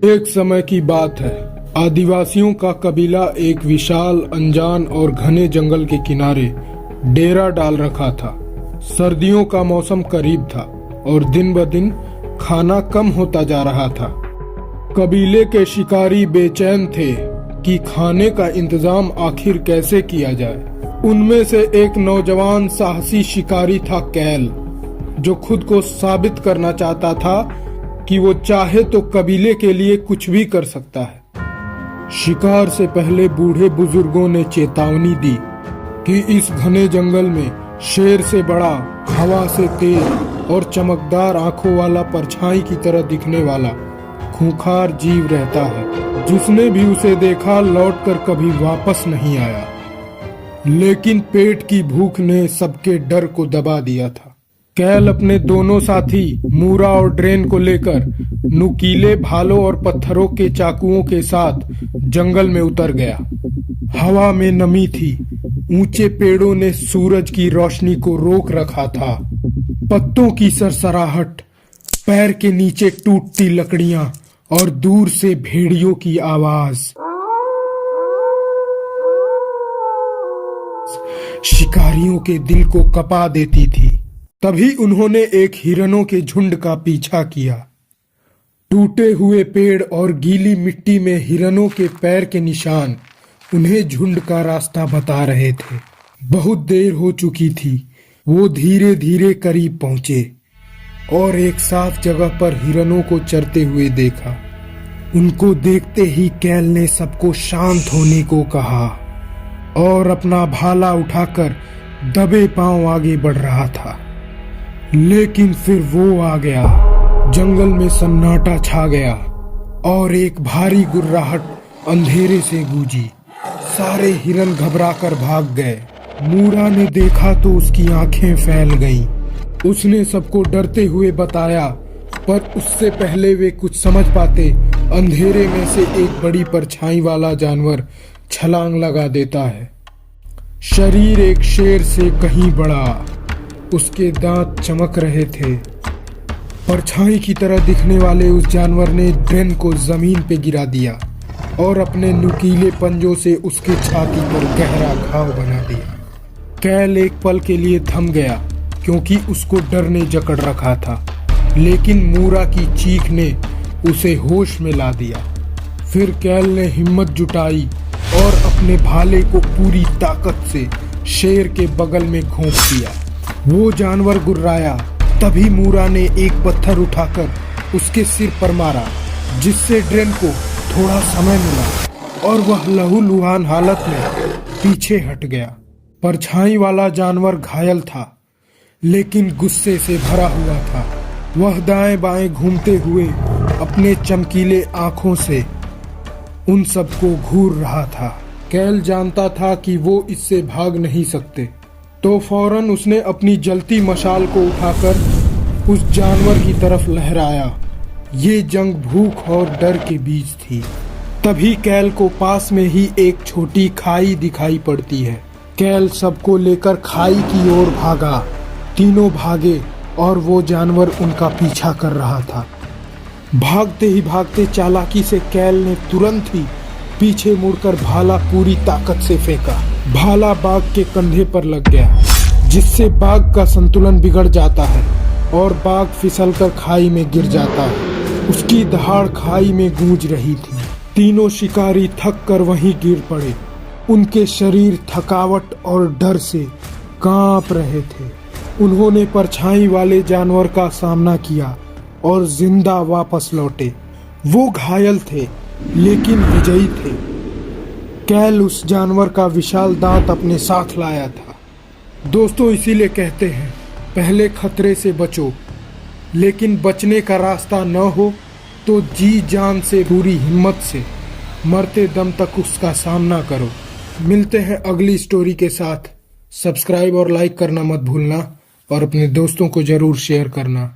एक समय की बात है। आदिवासियों का कबीला एक विशाल, अनजान और घने जंगल के किनारे डेरा डाल रखा था। सर्दियों का मौसम करीब था और दिन ब दिन खाना कम होता जा रहा था। कबीले के शिकारी बेचैन थे कि खाने का इंतजाम आखिर कैसे किया जाए। उनमें से एक नौजवान साहसी शिकारी था कैल, जो खुद को साबित करना चाहता था कि वो चाहे तो कबीले के लिए कुछ भी कर सकता है। शिकार से पहले बूढ़े बुजुर्गों ने चेतावनी दी कि इस घने जंगल में शेर से बड़ा, हवा से तेज और चमकदार आंखों वाला, परछाई की तरह दिखने वाला खूंखार जीव रहता है। जिसने भी उसे देखा लौटकर कभी वापस नहीं आया। लेकिन पेट की भूख ने सबके डर को दबा दिया था। कैल अपने दोनों साथी मूरा और ड्रेन को लेकर नुकीले भालों और पत्थरों के चाकुओं के साथ जंगल में उतर गया। हवा में नमी थी, ऊंचे पेड़ों ने सूरज की रोशनी को रोक रखा था। पत्तों की सरसराहट, पैर के नीचे टूटती लकड़ियां और दूर से भेड़ियों की आवाज शिकारियों के दिल को कपा देती थी। तभी उन्होंने एक हिरणों के झुंड का पीछा किया। टूटे हुए पेड़ और गीली मिट्टी में हिरणों के पैर के निशान उन्हें झुंड का रास्ता बता रहे थे। बहुत देर हो चुकी थी। वो धीरे धीरे करीब पहुंचे और एक साफ जगह पर हिरणों को चरते हुए देखा। उनको देखते ही कैल ने सबको शांत होने को कहा और अपना भाला उठाकर दबे पांव आगे बढ़ रहा था। लेकिन फिर वो आ गया। जंगल में सन्नाटा छा गया और एक भारी गुर्राहट अंधेरे से गूंजी। सारे हिरन घबराकर भाग गए। मूरा ने देखा तो उसकी आंखें फैल गईं। उसने सबको डरते हुए बताया, पर उससे पहले वे कुछ समझ पाते, अंधेरे में से एक बड़ी परछाई वाला जानवर छलांग लगा देता है। शरीर एक शेर से कहीं बड़ा, उसके दांत चमक रहे थे। परछाई की तरह दिखने वाले उस जानवर ने ड्रेन को जमीन पे गिरा दिया और अपने नुकीले पंजों से उसके छाती पर गहरा घाव बना दिया। कैल एक पल के लिए थम गया क्योंकि उसको डर ने जकड़ रखा था, लेकिन मूरा की चीख ने उसे होश में ला दिया। फिर कैल ने हिम्मत जुटाई और अपने भाले को पूरी ताकत से शेर के बगल में घोंप दिया। वो जानवर गुर्राया। तभी मूरा ने एक पत्थर उठाकर उसके सिर पर मारा, जिससे ड्रेन को थोड़ा समय मिला और वह लहूलुहान हालत में पीछे हट गया। परछाई वाला जानवर घायल था, लेकिन गुस्से से भरा हुआ था। वह दाएं बाएं घूमते हुए अपने चमकीले आंखों से उन सबको घूर रहा था। कैल जानता था कि वो इससे भाग नहीं सकते, तो फौरन उसने अपनी जलती मशाल को उठाकर उस जानवर की तरफ लहराया। ये जंग भूख और डर के बीच थी। तभी कैल को पास में ही एक छोटी खाई दिखाई पड़ती है। कैल सबको लेकर खाई की ओर भागा। तीनों भागे और वो जानवर उनका पीछा कर रहा था। भागते ही भागते चालाकी से कैल ने तुरंत ही पीछे मुड़कर भाला पूरी ताकत से फेंका। भाला बाघ के कंधे पर लग गया, जिससे बाघ का संतुलन बिगड़ जाता है और बाघ फिसलकर खाई में गिर जाता है। उसकी दहाड़ खाई में गूंज रही थी। तीनों शिकारी थक कर वहीं गिर पड़े। उनके शरीर थकावट और डर से कांप रहे थे। उन्होंने परछाई वाले जानवर का सामना किया और जिंदा वापस लौटे। वो घायल थे लेकिन विजयी थे। कैल उस जानवर का विशाल दांत अपने साथ लाया था। दोस्तों, इसीलिए कहते हैं, पहले खतरे से बचो, लेकिन बचने का रास्ता न हो तो जी जान से, पूरी हिम्मत से मरते दम तक उसका सामना करो। मिलते हैं अगली स्टोरी के साथ। सब्सक्राइब और लाइक करना मत भूलना और अपने दोस्तों को जरूर शेयर करना।